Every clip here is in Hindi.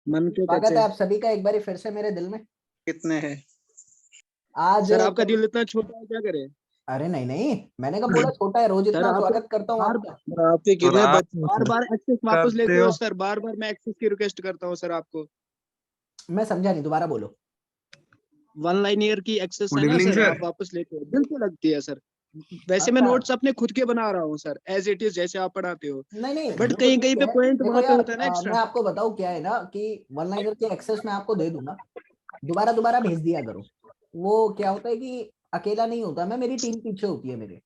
मन के स्वागत बच्चे है आप सभी का एक बार फिर से मेरे दिल में। कितने हैं आज सर? आपका दिल इतना छोटा है, क्या करे? अरे नहीं नहीं, मैंने कब बोला छोटा है, रोज सर इतना आप स्वागत करता हूँ बार आपका। बार आपके तो कितने आप बच्चे बार बार एक्सेस वापस करते लेते हो हो। सर? बार बार मैं एक्सेस की रिक्वेस्ट करता हूँ सर आपको। मैं समझा नहीं, दोबारा बोलो। वन लाइन ईयर की एक्सेस है गुड ना इवनिंग सर, सर। आप वापस लेते हो, दिल से लगती है सर। वैसे मैं अच्छा, नोट्स अपने खुद के बना रहा हूँ सर, एज इट इज जैसे आप पढ़ाते हो। नहीं नहीं बट वो तो कहीं कहीं ठीक पे है। पॉइंट देखो वहां पे यार, होता है ना एक्स्ट्रा। मैं आपको बताऊं क्या है ना कि वन लाइनर के एक्सेस मैं आपको दे दूंगा, दोबारा दोबारा भेज दिया करो। वो क्या होता है कि अकेला नहीं होता मैं, मेरी टीम पीछे होती है मेरे,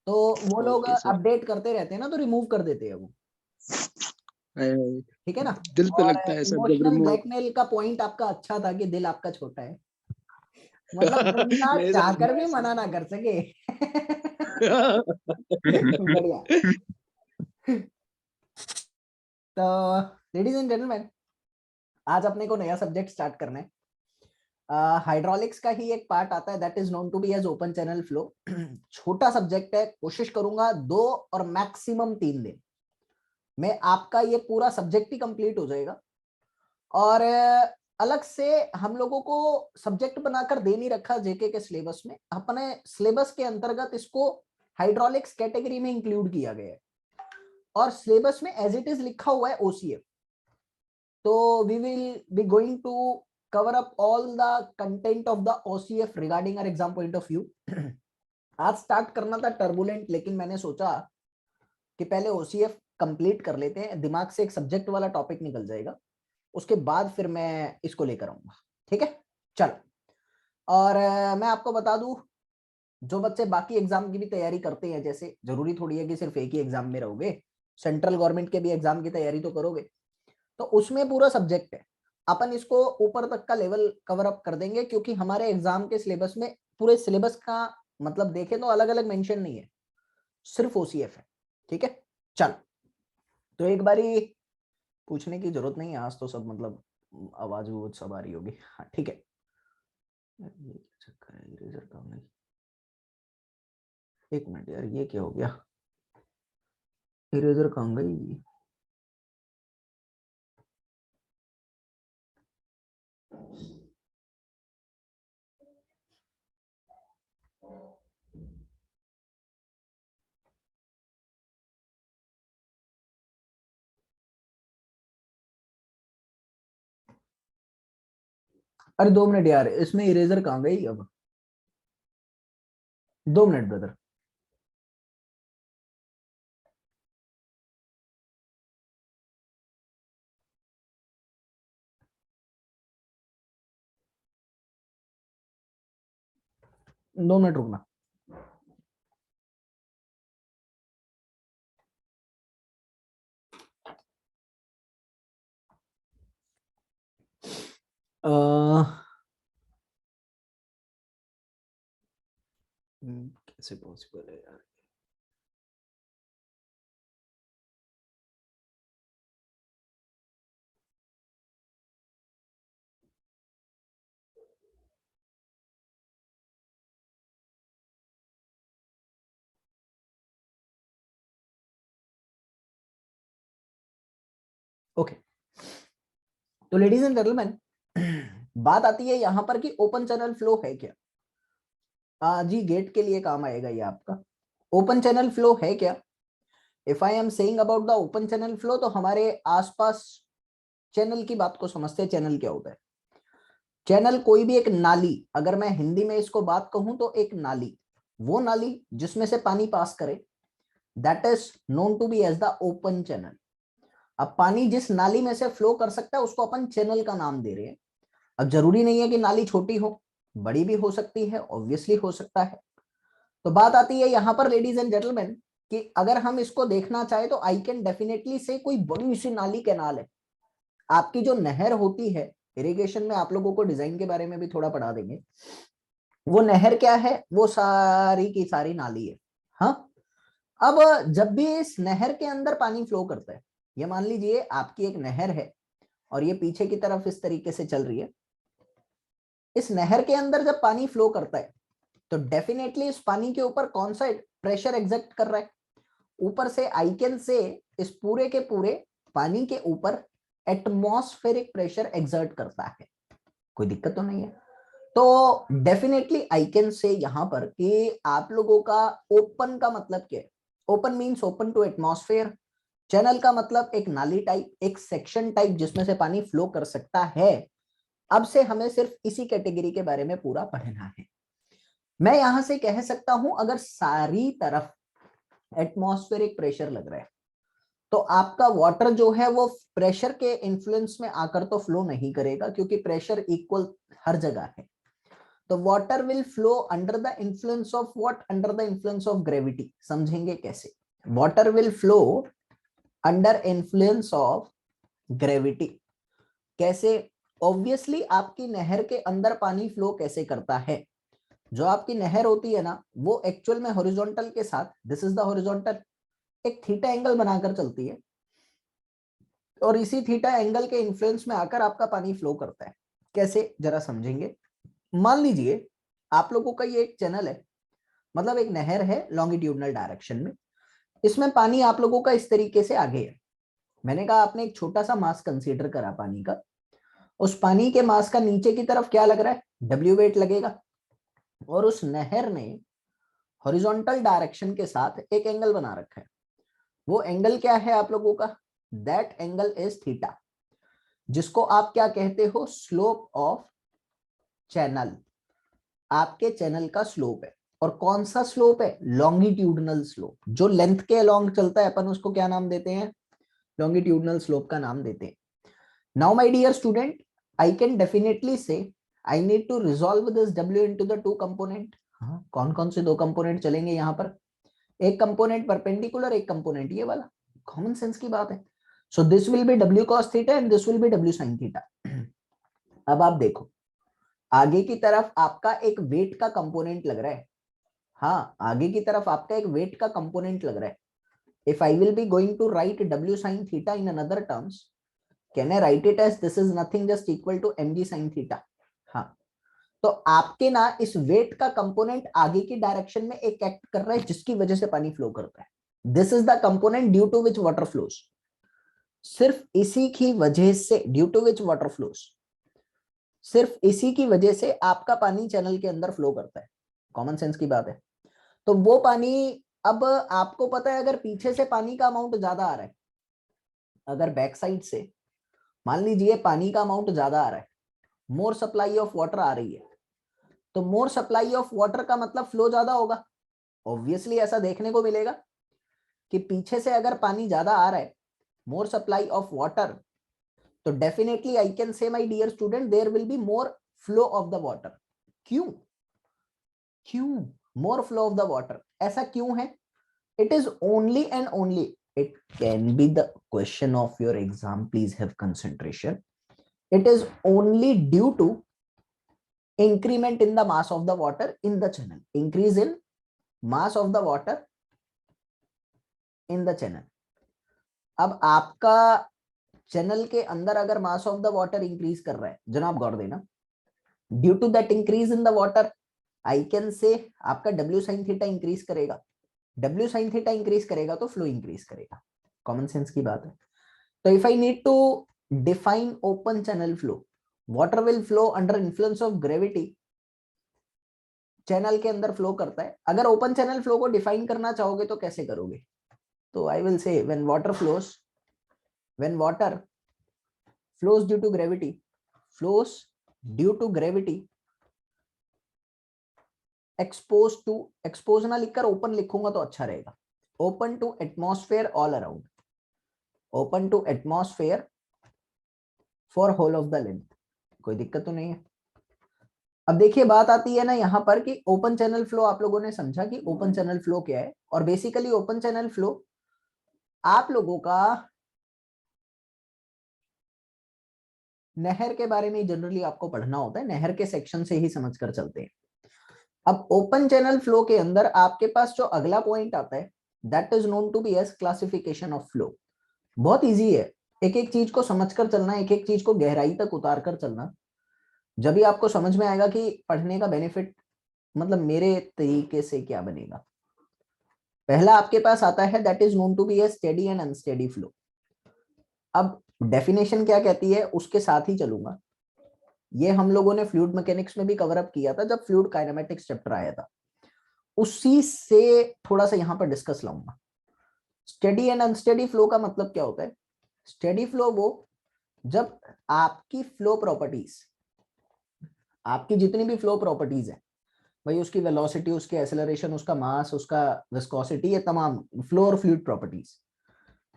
तो वो लोग ओके सर। अपडेट करते रहते हैं ना, तो रिमूव कर देते हैं वो। ठीक है ना। दिल पे और लगता है सर जब इमोशनल रिमूव। ब्लैकमेल का पॉइंट आपका अच्छा था कि दिल आपका छोटा है, मतलब बंदा नहीं सर चाहकर भी मना ना कर सके। बढ़िया। तो लेडीज एंड जेंटलमैन, आज अपने को नया सब्जेक्ट स्टार्ट करना है। हाइड्रोलिक्स का ही एक पार्ट आता है that is known to be as open channel flow. छोटा सब्जेक्ट है, कोशिश करूंगा 2 और मैक्सिमम 3 दिन में आपका ये पूरा सब्जेक्ट ही कंप्लीट हो जाएगा। और अलग से हम लोगों को सब्जेक्ट बनाकर दे नहीं रखा जेके के सिलेबस में, अपने सिलेबस के अंतर्गत इसको हाइड्रोलिक्स कैटेगरी में इंक्लूड किया गया है और सिलेबस में एज इट इज लिखा हुआ है ओसीएफ। तो we will be going to cover up all the content of the OCF regarding our exam point of view. आज स्टार्ट करना था टर्बुलेंट, लेकिन मैंने सोचा कि पहले OCF कंप्लीट कर लेते हैं, दिमाग से एक सब्जेक्ट वाला टॉपिक निकल जाएगा, उसके बाद फिर मैं इसको लेकर आऊंगा। ठीक है, चलो। और मैं आपको बता दूं, जो बच्चे बाकी एग्जाम की भी तैयारी करते हैं, जैसे जरूरी थोड़ी है कि सिर्फ एक ही एग्जाम में रहोगे, सेंट्रल गवर्नमेंट के भी एग्जाम की तैयारी तो करोगे, तो उसमें पूरा सब्जेक्ट है, अपन इसको ऊपर तक का लेवल कवर अप कर देंगे, क्योंकि हमारे एग्जाम के सिलेबस में पूरे सिलेबस का मतलब देखें तो अलग अलग मेंशन नहीं है, सिर्फ ओसीएफ है। ठीक है, चल। तो एक बारी पूछने की जरूरत नहीं है, आज तो सब मतलब आवाज वो सब आ रही होगी। हाँ ठीक है। ये चक्कर है, इरेजर काम नहीं। एक मिनट यार, ये क्या हो गया, इरेजर कहाँ गई? अरे 2 मिनट यार, इसमें इरेजर कहाँ गई अब? 2 मिनट ब्रदर। दो मिनट रुकना। कैसे पॉसिबल है यार? ओके, तो लेडीज एंड जेंटलमैन, बात आती है यहां पर कि ओपन चैनल फ्लो है क्या। जी गेट के लिए काम आएगा ये आपका। ओपन चैनल फ्लो है क्या? If I am saying about the open channel flow, तो हमारे आसपास चैनल की बात को समझते हैं। चैनल क्या होता है? चैनल कोई भी एक नाली, अगर मैं हिंदी में इसको बात कहूं तो एक नाली, वो नाली जिसमें से पानी पास करे, that is known to be as the open channel. अब पानी जिस नाली में से फ्लो कर सकता है उसको अपन चैनल का नाम दे रहे हैं। अब जरूरी नहीं है कि नाली छोटी हो, बड़ी भी हो सकती है, ऑब्वियसली हो सकता है। तो बात आती है यहां पर लेडीज एंड जेंटलमैन कि अगर हम इसको देखना चाहे तो आई कैन डेफिनेटली से कोई बड़ी सी नाली कैनाल है। आपकी जो नहर होती है, इरिगेशन में आप लोगों को डिजाइन के बारे में भी थोड़ा पढ़ा देंगे, वो नहर क्या है? वो सारी की सारी नाली है। हाँ, अब जब भी इस नहर के अंदर पानी फ्लो करता है, ये मान लीजिए आपकी एक नहर है और ये पीछे की तरफ इस तरीके से चल रही है, इस नहर के अंदर जब पानी फ्लो करता है तो डेफिनेटली इस पानी के ऊपर कौन सा प्रेशर एग्जर्ट कर रहा है? ऊपर से आई कैन से इस पूरे के पूरे पानी के ऊपर एटमॉस्फेरिक प्रेशर एक्सर्ट करता है। कोई दिक्कत तो नहीं है। तो डेफिनेटली आई कैन से यहां पर कि आप लोगों का ओपन का मतलब क्या है? Open means open to atmosphere. Channel का मतलब एक नाली टाइप, एक सेक्शन टाइप जिसमें से पानी फ्लो कर सकता है। अब से हमें सिर्फ इसी कैटेगरी के बारे में पूरा पढ़ना है। मैं यहां से कह सकता हूं अगर सारी तरफ एटमॉस्फेरिक प्रेशर लग रहा है तो आपका वाटर जो है वो प्रेशर के इन्फ्लुएंस में आकर तो फ्लो नहीं करेगा, क्योंकि प्रेशर इक्वल हर जगह है। तो water will flow under the influence of what? Under the influence of gravity. समझेंगे कैसे? Water will flow under influence of gravity. कैसे? ऑब्वियसली आपकी नहर के अंदर पानी फ्लो कैसे करता है? जो आपकी नहर होती है ना, वो एक्चुअल में हॉरिजॉन्टल के साथ, दिस इज द हॉरिजॉन्टल, एक थीटा एंगल बनाकर चलती है और इसी थीटा एंगल के इन्फ्लुएंस में आकर आपका पानी फ्लो करता है। कैसे? जरा समझेंगे। मान लीजिए आप लोगों का ये एक चैनल है, मतलब एक नहर है लॉन्गिट्यूडनल डायरेक्शन में। इसमें पानी आप लोगों का इस तरीके से आगे है। मैंने कहा आपने एक छोटा सा मास कंसीडर करा पानी का। उस पानी के मास का नीचे की तरफ क्या लग रहा है? डब्ल्यू वेट लगेगा। और उस नहर ने हॉरिजॉन्टल डायरेक्शन के साथ एक एंगल बना रखा है। वो एंगल क्या है आप लोगों का? दैट एंगल इज थीटा, जिसको आप क्या कहते हो? Slope of channel. आपके चैनल का स्लोप है। और कौन सा स्लोप है? Longitudinal slope. जो लेंथ के अलोंग चलता है अपन उसको क्या नाम देते हैं? लॉन्गिट्यूडनल स्लोप का नाम देते हैं। Now my dear student, I can definitely say I need to resolve this W into the two component. कौन कौन से दो कंपोनेंट चलेंगे यहाँ पर? एक कंपोनेंट परपेंडिकुलर, एक कंपोनेंट ये वाला। कॉमन सेंस की बात है। So this will be W cos theta and this will be W sin theta. अब आप देखो, आगे की तरफ आपका एक वेट का कंपोनेंट लग रहा है। हाँ, आगे की तरफ आपका एक वेट का कंपोनेंट लग रहा है। If I will be going to write W sin theta in another terms, can I write it as this is nothing just equal to mg sin theta? हाँ, तो आपके ना इस वेट का कंपोनेंट आगे की डायरेक्शन में एक एक्ट कर रहा है जिसकी वजह से पानी फ्लो करता है। This is the component due to which water flows. सिर्फ इसी की वजह से, due to which water flows, सिर्फ इसी की वजह से आपका पानी चैनल के अंदर फ्लो करता है। कॉमन सेंस की बात है। तो वो पानी, अब आपको पता है अगर पीछे से पानी का अमाउंट ज्यादा आ रहा है, अगर बैक साइड से मान लीजिए पानी का अमाउंट ज्यादा आ रहा है, मोर सप्लाई ऑफ वाटर आ रही है, तो मोर सप्लाई ऑफ वाटर का मतलब फ्लो ज्यादा होगा। ऑब्वियसली ऐसा देखने को मिलेगा कि पीछे से अगर पानी ज्यादा आ रहा है, मोर सप्लाई ऑफ वाटर, तो definitely I can say my dear student there will be more flow of the water. क्यों? क्यों more flow of the water? ऐसा क्यों है? It is only and only, it can be the question of your exam, please have concentration. It is only due to increment in the mass of the water in the channel, increase in mass of the water in the channel. अब आपका चैनल के अंदर अगर mass of the water increase कर रहा है, जनाब गौर देना, due to that increase in the water I can say आपका W sin थीटा इंक्रीज करेगा। W sin थीटा इंक्रीज करेगा तो फ्लो इंक्रीज करेगा। कॉमन सेंस की बात है। तो if I need to define open channel flow, water will flow under influence of gravity. Channel के अंदर फ्लो करता है। अगर ओपन चैनल फ्लो को डिफाइन करना चाहोगे तो कैसे करोगे? तो I will say when water flows due to gravity, flows due to gravity expose to, expose ना लिखकर ओपन लिखूंगा तो अच्छा रहेगा, open to atmosphere all around, open to atmosphere for whole of the length. कोई दिक्कत तो नहीं है। अब देखिए बात आती है ना यहाँ पर कि ओपन चैनल फ्लो, आप लोगों ने समझा कि ओपन चैनल फ्लो क्या है। और बेसिकली ओपन चैनल फ्लो आप लोगों का नहर के बारे में जनरली आपको पढ़ना होता है, नहर के सेक्शन से ही समझ कर चलते हैं। अब ओपन चैनल फ्लो के अंदर आपके पास जो अगला पॉइंट आता है that is known to be as classification of flow. बहुत इजी है, एक एक चीज को समझकर चलना, एक एक चीज को गहराई तक उतार कर चलना, जब भी आपको समझ में आएगा कि पढ़ने का बेनिफिट मतलब मेरे तरीके से क्या बनेगा। पहला आपके पास आता है that is known to be a steady and unsteady flow. अब डेफिनेशन क्या कहती है उसके साथ ही चलूंगा। ये हम लोगों ने फ्लूइड मैकेनिक्स में भी कवर अप किया था जब फ्लूइड काइनेमेटिक्स चैप्टर आया था, उसी से थोड़ा सा यहां पर डिस्कस लाऊंगा। स्टेडी एंड अनस्टेडी फ्लो का मतलब क्या होता है? स्टेडी फ्लो वो जब आपकी फ्लो प्रॉपर्टीज, आपकी जितनी भी फ्लो प्रॉपर्टीज है भाई, उसकी वेलोसिटी, उसकी एक्सेलरेशन, उसका मास, उसका विस्कोसिटी, ये तमाम फ्लो और फ्लूइड प्रॉपर्टीज,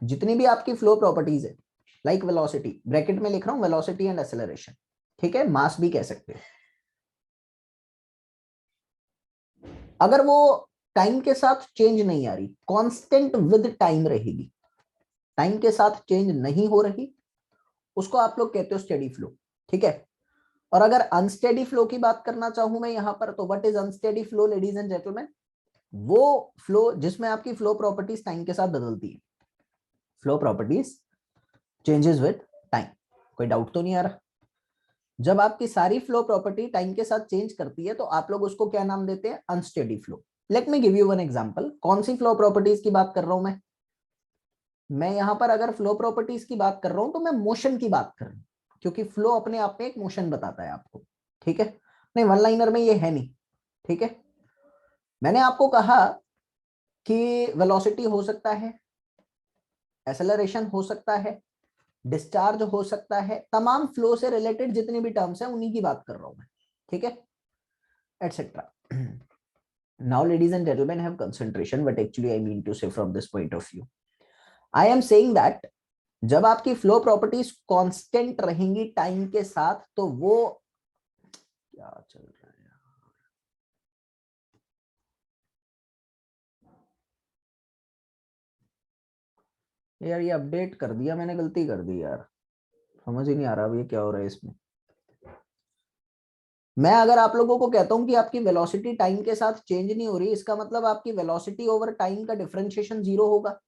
जितनी भी आपकी फ्लो प्रॉपर्टीज है, लाइक वेलोसिटी, ब्रैकेट में लिख रहा हूं वेलोसिटी एंड एक्सेलरेशन, ठीक है, मास भी कह सकते हैं, अगर वो टाइम के साथ चेंज नहीं आ रही, कांस्टेंट विद टाइम रहेगी, टाइम के साथ चेंज नहीं हो रही, उसको आप लोग कहते हो स्टेडी फ्लो, ठीक है। और अगर अनस्टेडी फ्लो की बात करना चाहूं मैं यहां पर, तो what is unsteady flow ladies and gentleman? वो फ्लो जिसमें आपकी फ्लो प्रॉपर्टीज टाइम के साथ बदलती है, flow properties changes with time. कोई डाउट तो नहीं आ रहा? जब आपकी सारी फ्लो प्रॉपर्टी टाइम के साथ चेंज करती है तो आप लोग उसको क्या नाम देते हैं? Unsteady flow. Let me give you one example. कौन सी फ्लो प्रॉपर्टीज की बात कर रहा हूं मैं यहां पर अगर फ्लो प्रॉपर्टीज की बात कर रहा हूं तो मैं मोशन की बात कर रहा हूं, क्योंकि फ्लो अपने आप में एक मोशन बताता है आपको, ठीक है। नहीं, वन लाइनर में ये है नहीं, ठीक है। मैंने आपको कहा कि वेलोसिटी हो सकता है, एक्सेलरेशन हो सकता है, डिस्चार्ज हो सकता है, तमाम फ्लो से रिलेटेड जितनी भी टर्म्स हैं उन्हीं की बात कर रहा हूं मैं, ठीक है, etcetera. Now ladies and gentlemen, have concentration what actually I mean to say from this point of view. I am saying that जब आपकी फ्लो प्रॉपर्टीज कांस्टेंट रहेंगी टाइम के साथ तो वो क्या चल रहा है यार, ये अपडेट कर दिया मैंने, गलती कर दी यार, समझ ही नहीं आ रहा अब ये क्या हो रहा है इसमें। मैं अगर आप लोगों को कहता हूं कि आपकी वेलोसिटी टाइम के साथ चेंज नहीं हो रही, इसका मतलब आपकी वेलोसिटी ओवर टाइम का डिफरेंशिएशन जीरो होगा,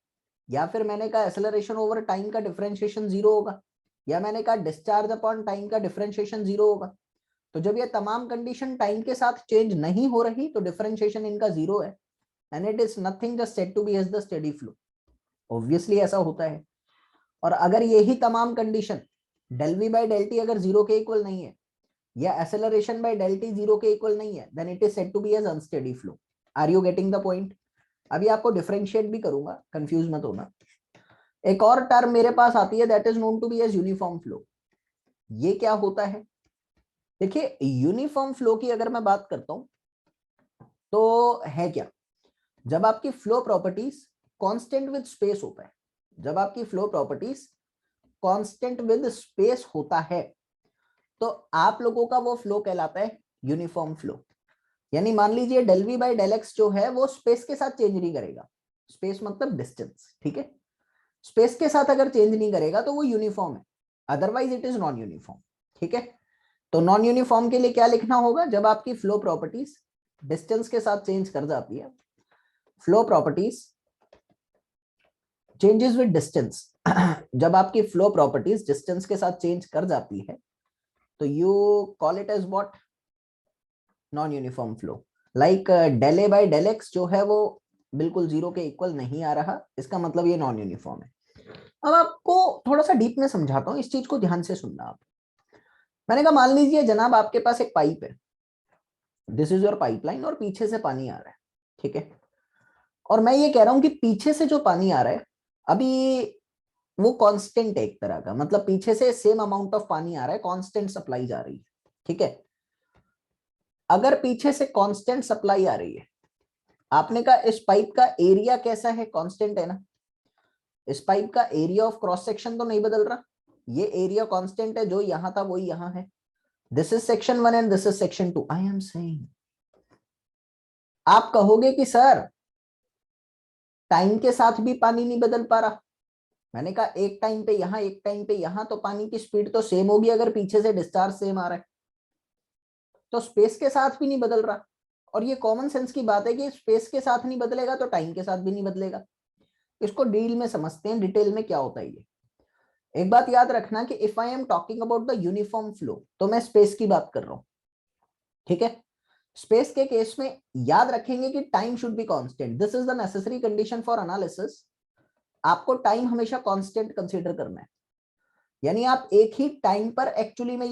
या फिर मैंने कहा एक्सेलरेशन ओवर टाइम का डिफरेंशिएशन जीरो होगा, या मैंने कहा डिस्चार्ज अपॉन टाइम का डिफरेंशिएशन जीरो होगा। तो जब ये तमाम कंडीशन टाइम के साथ चेंज नहीं हो रही तो डिफरेंशिएशन इनका जीरो है, and it is nothing just said to be as the steady flow. Obviously ऐसा होता है। और अगर यही तमाम condition del V by del T अगर जीरो के इक्वल नहीं है, या acceleration by del T zero के इक्वल नहीं है, then it is said to be as unsteady flow. Are you getting the point? अभी आपको डिफरेंशिएट भी करूंगा, कंफ्यूज मत होना। एक और टर्म मेरे पास आती है that is known to be as uniform flow. ये क्या होता है? देखिए, यूनिफॉर्म फ्लो की अगर मैं बात करता हूं तो है क्या, जब आपकी flow properties constant with space होता है, जब आपकी flow properties constant with space होता है तो आप लोगों का वो फ्लो कहलाता है यूनिफॉर्म फ्लो। यानी मान लीजिए del V by del X जो है वो स्पेस के साथ चेंज नहीं करेगा, स्पेस मतलब डिस्टेंस, ठीक है, स्पेस के साथ अगर चेंज नहीं करेगा तो वो यूनिफॉर्म है, otherwise it is non uniform, ठीक है। तो नॉन यूनिफॉर्म के लिए क्या लिखना होगा? जब आपकी फ्लो प्रॉपर्टीज डिस्टेंस के साथ चेंज कर जाती है, flow properties changes with distance, जब आपकी फ्लो प्रॉपर्टीज डिस्टेंस के साथ चेंज कर जाती है तो you call it as what? Non uniform flow. Like del A by del X जो है वो बिल्कुल जीरो के इक्वल नहीं आ रहा, इसका मतलब ये नॉन यूनिफॉर्म है। अब आपको थोड़ा सा डीप में समझाता हूँ, इस चीज को ध्यान से सुनना आप। मैंने कहा मान लीजिए जनाब आपके पास एक पाइप है, दिस इज योर पाइपलाइन, और पीछे से पानी आ रहा है, ठीक है। और मैं ये कह रहा हूं कि पीछे से जो पानी आ रहा है अभी वो कांस्टेंट है एक तरह का, मतलब पीछे से सेम अमाउंट ऑफ पानी आ रहा है, कांस्टेंट सप्लाई जा रही है, ठीक है। अगर पीछे से कांस्टेंट सप्लाई आ रही है, आपने कहा इस पाइप का एरिया कैसा है? कांस्टेंट है ना। इस पाइप का एरिया ऑफ क्रॉस सेक्शन तो नहीं बदल रहा, ये एरिया कांस्टेंट है, जो यहां था वही यहां है। This is section 1 and this is section 2। I am saying, आप कहोगे कि सर टाइम के साथ भी पानी नहीं बदल पा रहा। मैंने कहा एक टाइम पे यहां, एक टाइम पे यहां, तो पानी की स्पीड तो सेम होगी अगर पीछे से डिस्चार्ज सेम आ रहा है, तो स्पेस के साथ भी नहीं बदल रहा। और ये कॉमन सेंस की बात है कि स्पेस के साथ नहीं बदलेगा तो टाइम के साथ भी नहीं बदलेगा। इसको डील में समझते हैं, डिटेल में क्या होता है ये। एक बात याद रखना कि if I am talking about the uniform flow तो मैं स्पेस की बात कर रहा हूं, ठीक है। स्पेस के केस में याद रखेंगे कि time should be constant, this is the necessary condition for analysis. आपको टाइम हमेशा कांस्टेंट कंसीडर करना है। यानी आप एक ही टाइम पर एक्चुअली में